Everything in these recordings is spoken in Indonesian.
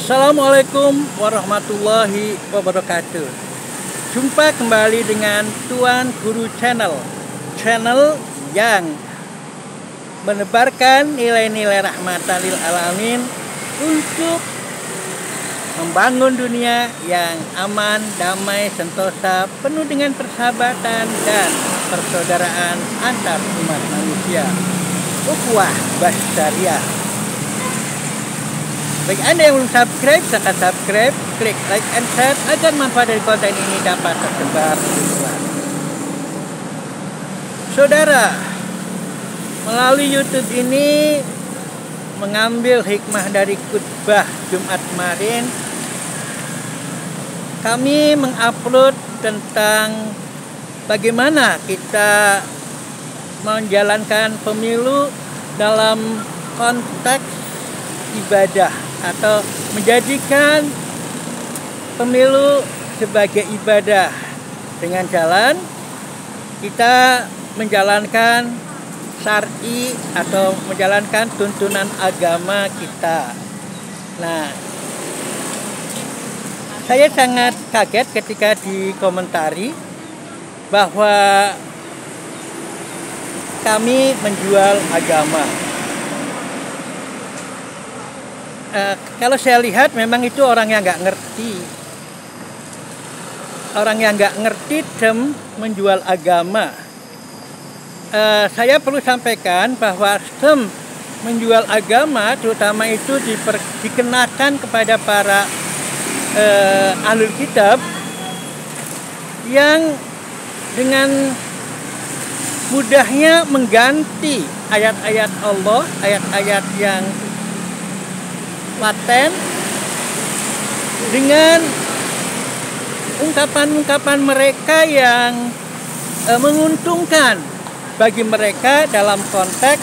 Assalamualaikum warahmatullahi wabarakatuh. Jumpa kembali dengan Tuan Guru Channel yang menebarkan nilai-nilai rahmatan lil alamin untuk membangun dunia yang aman, damai, sentosa, penuh dengan persahabatan dan persaudaraan antar umat manusia. Ukhuwah Basyariah. Bagi Anda yang belum subscribe, silakan subscribe, klik like and share agar manfaat dari konten ini dapat tersebar luas. Saudara, melalui YouTube ini mengambil hikmah dari khutbah Jumat kemarin, kami mengupload tentang bagaimana kita menjalankan pemilu dalam konteks ibadah atau menjadikan pemilu sebagai ibadah dengan jalan kita menjalankan syar'i atau menjalankan tuntunan agama kita. Nah, saya sangat kaget ketika dikomentari bahwa kami menjual agama. Kalau saya lihat memang itu orang yang nggak ngerti. Orang yang nggak ngerti term menjual agama. Saya perlu sampaikan bahwa term menjual agama terutama itu dikenakan kepada para ahlul kitab yang dengan mudahnya mengganti ayat-ayat Allah, ayat-ayat yang laten dengan ungkapan-ungkapan mereka yang menguntungkan bagi mereka dalam konteks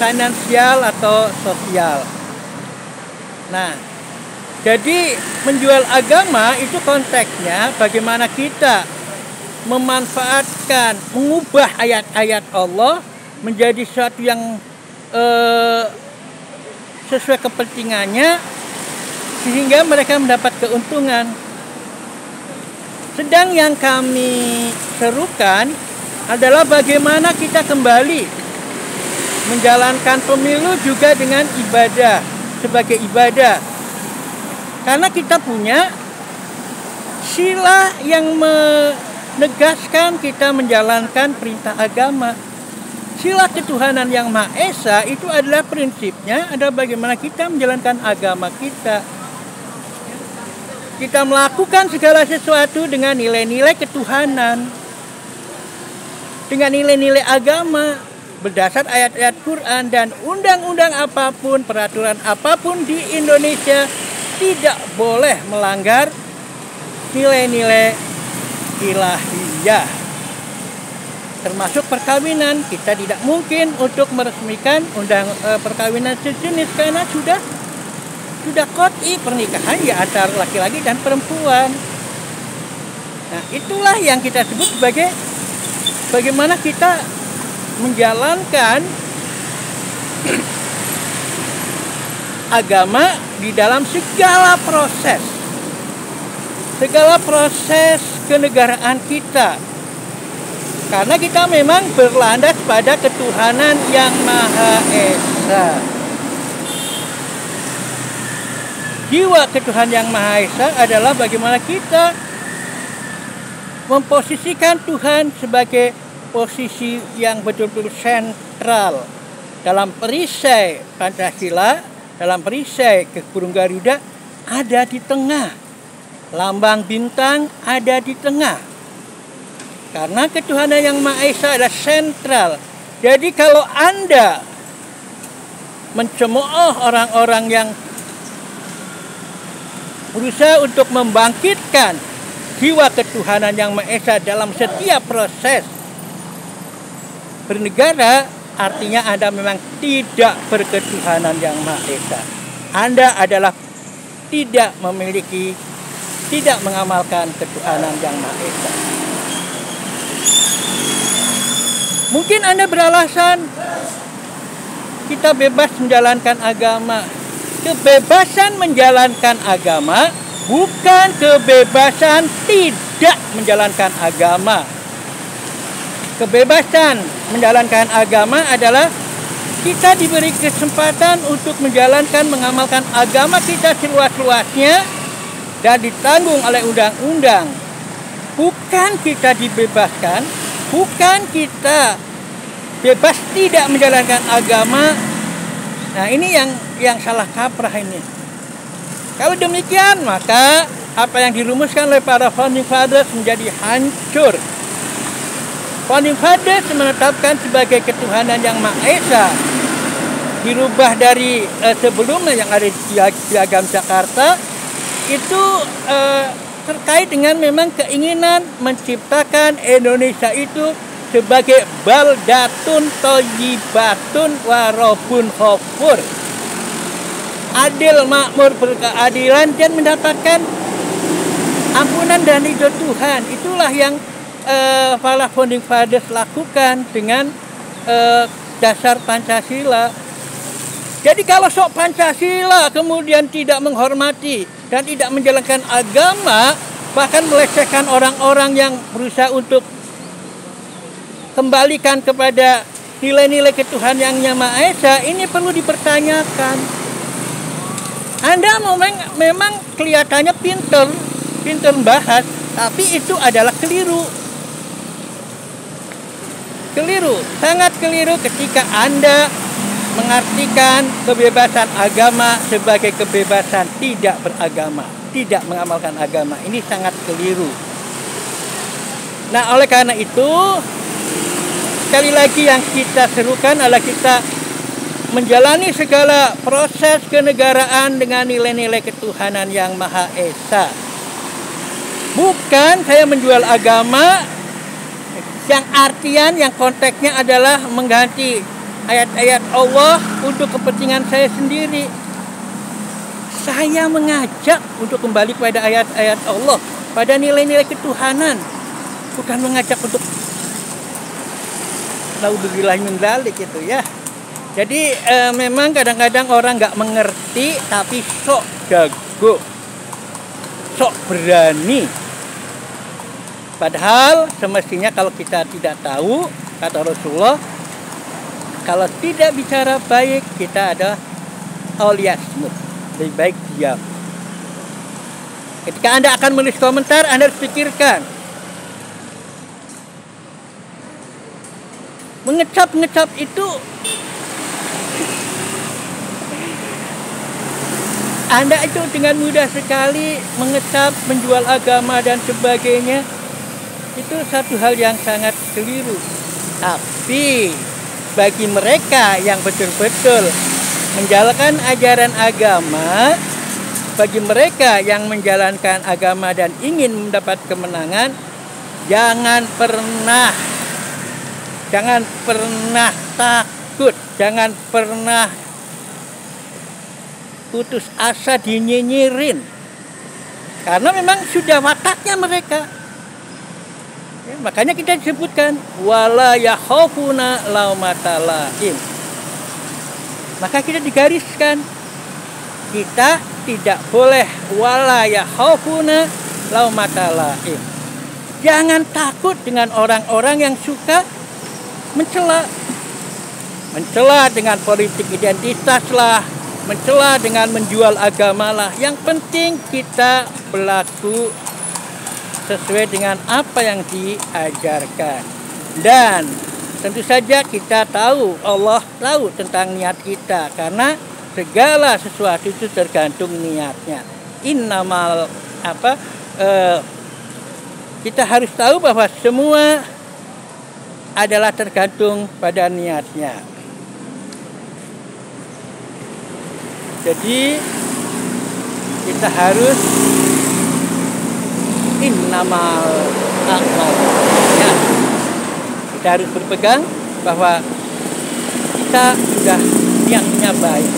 finansial atau sosial. Nah, jadi menjual agama itu konteksnya bagaimana kita memanfaatkan, mengubah ayat-ayat Allah menjadi sesuatu yang sesuai kepentingannya sehingga mereka mendapat keuntungan. Sedang yang kami serukan adalah bagaimana kita kembali menjalankan pemilu juga dengan ibadah, sebagai ibadah. Karena kita punya sila yang menegaskan kita menjalankan perintah agama. Sila ketuhanan yang Maha Esa itu adalah prinsipnya adalah bagaimana kita menjalankan agama kita. Kita melakukan segala sesuatu dengan nilai-nilai ketuhanan, dengan nilai-nilai agama, berdasar ayat-ayat Quran dan undang-undang apapun, peraturan apapun di Indonesia tidak boleh melanggar nilai-nilai ilahiyah. Termasuk perkawinan, kita tidak mungkin untuk meresmikan perkawinan sejenis karena sudah qot'i pernikahan ya antara laki-laki dan perempuan. Nah, itulah yang kita sebut sebagai bagaimana kita menjalankan agama di dalam segala proses kenegaraan kita. Karena kita memang berlandas pada ketuhanan yang Maha Esa. Jiwa ketuhanan yang Maha Esa adalah bagaimana kita memposisikan Tuhan sebagai posisi yang betul-betul sentral dalam perisai Pancasila, dalam perisai burung Garuda ada di tengah. Lambang bintang ada di tengah. Karena ketuhanan yang Maha Esa adalah sentral. Jadi kalau Anda mencemooh orang-orang yang berusaha untuk membangkitkan jiwa ketuhanan yang Maha Esa dalam setiap proses bernegara, artinya Anda memang tidak berketuhanan yang Maha Esa. Anda adalah tidak mengamalkan ketuhanan yang Maha Esa. Mungkin Anda beralasan kita bebas menjalankan agama. kebebasan menjalankan agama, bukan kebebasan tidak menjalankan agama. Kebebasan menjalankan agama adalah kita diberi kesempatan untuk menjalankan, mengamalkan agama kita seluas-luasnya dan ditanggung oleh undang-undang. Bukan kita dibebaskan, bukan kita bebas tidak menjalankan agama. Nah, ini yang salah kaprah ini. Kalau demikian, maka apa yang dirumuskan oleh para founding fathers menjadi hancur. Founding fathers menetapkan sebagai ketuhanan yang Maha Esa, dirubah dari sebelumnya yang ada di Piagam Jakarta, itu terkait dengan memang keinginan menciptakan Indonesia itu sebagai baldatun thayyibatun warabun ghafur, adil, makmur, berkeadilan dan mendapatkan ampunan dan ridho Tuhan. Itulah yang para founding fathers lakukan dengan dasar Pancasila. Jadi kalau sok Pancasila kemudian tidak menghormati dan tidak menjalankan agama, bahkan melecehkan orang-orang yang berusaha untuk kembalikan kepada nilai-nilai ketuhanan yang Maha Esa, ini perlu dipertanyakan. Anda memang kelihatannya pinter bahas, tapi itu adalah keliru. Keliru, sangat keliru ketika Anda mengartikan kebebasan agama sebagai kebebasan tidak beragama, tidak mengamalkan agama. Ini sangat keliru. Nah, oleh karena itu, sekali lagi yang kita serukan adalah kita menjalani segala proses kenegaraan dengan nilai-nilai ketuhanan yang Maha Esa. Bukan saya menjual agama yang artian, yang konteksnya adalah mengganti ayat-ayat Allah untuk kepentingan saya sendiri. Saya mengajak untuk kembali kepada ayat-ayat Allah, pada nilai-nilai ketuhanan, bukan mengajak untuk naudzubillah min dzalik gitu ya. Jadi memang kadang-kadang orang nggak mengerti tapi sok jago, sok berani. Padahal semestinya kalau kita tidak tahu, kata Rasulullah, kalau tidak bicara baik, kita ada auliasmut, lebih baik diam. Ketika Anda akan menulis komentar, Anda harus pikirkan. Mengecap-ngecap itu, Anda itu dengan mudah sekali mengecap, menjual agama dan sebagainya. Itu satu hal yang sangat keliru. Tapi bagi mereka yang betul-betul menjalankan ajaran agama, bagi mereka yang menjalankan agama dan ingin mendapat kemenangan, jangan pernah takut, jangan pernah putus asa dinyinyirin, karena memang sudah wataknya mereka. Ya, makanya kita disebutkan wala yakhafuna laumata laim. Maka kita digariskan, kita tidak boleh wala yakhafuna laumata laim. Jangan takut dengan orang-orang yang suka mencela dengan politik identitas lah, mencela dengan menjual agama lah. Yang penting kita berlaku sesuai dengan apa yang diajarkan. Dan tentu saja kita tahu, Allah tahu tentang niat kita, karena segala sesuatu itu tergantung niatnya. Innamal kita harus tahu bahwa semua adalah tergantung pada niatnya. Jadi kita harus innamal a'malu binniyat. Kita harus berpegang bahwa kita sudah niatnya baik.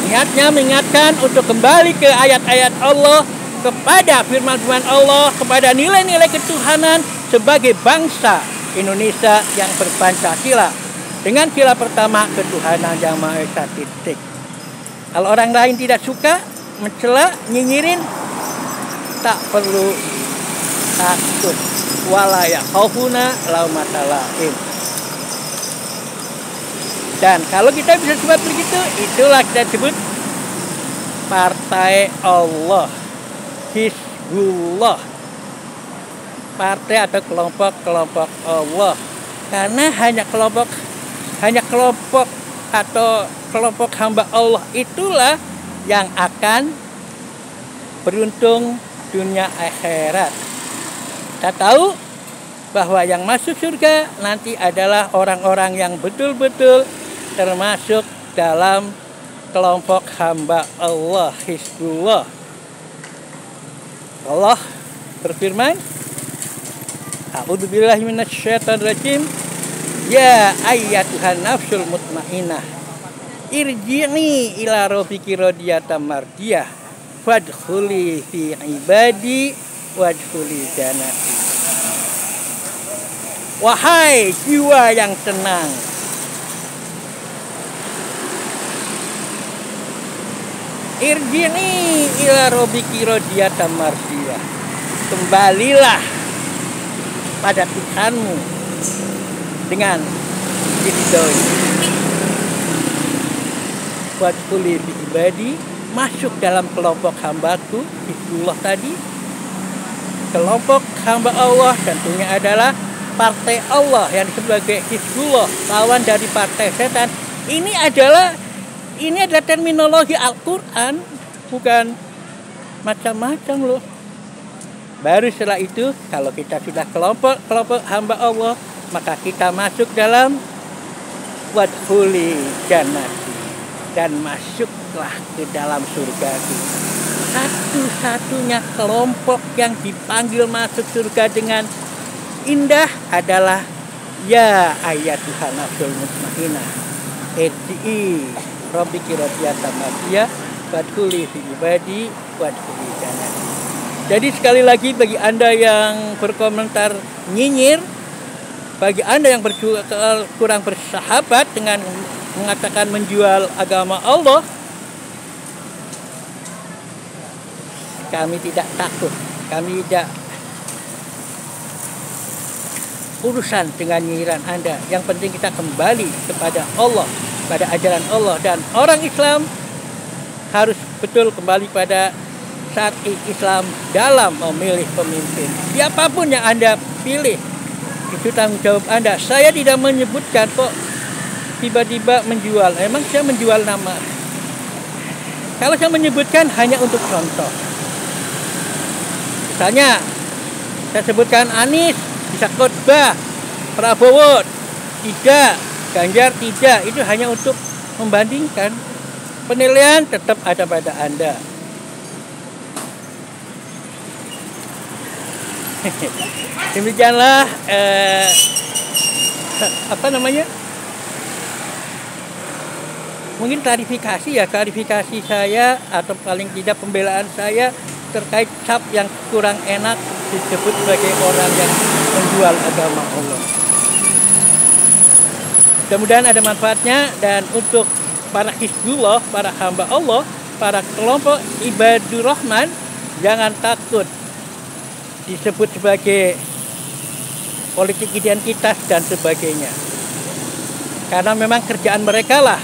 Niatnya mengingatkan untuk kembali ke ayat-ayat Allah, kepada firman-firman Allah, kepada nilai-nilai ketuhanan sebagai bangsa Indonesia yang berpancasila dengan sila pertama ketuhanan yang Maha Esa titik. Kalau orang lain tidak suka, mencela, nyinyirin, tak perlu takut. Wala yakhafuna laumata laim. Dan kalau kita bisa sebut begitu, itulah kita sebut partai Allah, Hizbullah, partai atau kelompok-kelompok Allah. Karena hanya kelompok atau kelompok hamba Allah itulah yang akan beruntung dunia akhirat. Kita tahu bahwa yang masuk surga nanti adalah orang-orang yang betul-betul termasuk dalam kelompok hamba Allah, Hizbullah. Allah berfirman, A'udzubillahi minasyaitonirrajim. Ya ayyatuhan nafsul mutmainnah, irji'i ila rabbiki radiyatan mardiyah, fadkhuli fi ibadi wadkhuli jannati. Wahai jiwa yang tenang, irji'i ila rabbiki radiyatan mardiyah, kembalilah pada Tuhanmu dengan ridhoi. Wadkhuli fi ibadi, masuk dalam kelompok hambaku, Hizbullah tadi. Kelompok hamba Allah tentunya adalah partai Allah yang sebagai Hizbullah, lawan dari partai setan. Ini adalah terminologi Al-Quran, bukan macam-macam loh. Baru setelah itu, kalau kita sudah kelompok hamba Allah, maka kita masuk dalam wadkhuli jannati, dan masuklah ke dalam surga. Satu-satunya kelompok yang dipanggil masuk surga dengan indah adalah ya ayyatuhan nafsul mutmainnah, irji'i rabbiki radiyatan mardiyah, wadkhuli fi ibadi wadkhuli jannati. Jadi sekali lagi, bagi Anda yang berkomentar nyinyir, bagi Anda yang kurang bersahabat dengan mengatakan menjual agama Allah, kami tidak takut, kami tidak urusan dengan nyinyiran Anda. Yang penting kita kembali kepada Allah, pada ajaran Allah. Dan orang Islam harus betul kembali pada syariat Islam dalam memilih pemimpin. Siapapun yang Anda pilih, itu tanggung jawab Anda. Saya tidak menyebutkan kok tiba-tiba menjual. Emang saya menjual nama? Kalau saya menyebutkan hanya untuk contoh. Misalnya saya sebutkan Anies bisa khotbah, Prabowo tidak, Ganjar tidak. Itu hanya untuk membandingkan. Penilaian tetap ada pada Anda. Demikianlah mungkin klarifikasi saya, atau paling tidak pembelaan saya terkait cap yang kurang enak disebut sebagai orang yang menjual agama Allah. Mudah-mudahan ada manfaatnya. Dan untuk para Hizbullah, para hamba Allah, para kelompok ibadur Rahman, jangan takut disebut sebagai politik identitas dan sebagainya. Karena memang kerjaan mereka lah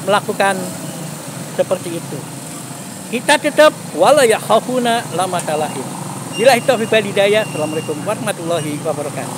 melakukan seperti itu. Kita tetap wala yakhafuna laumata laim. Billahi taufiq wal hidayah. Assalamualaikum warahmatullahi wabarakatuh.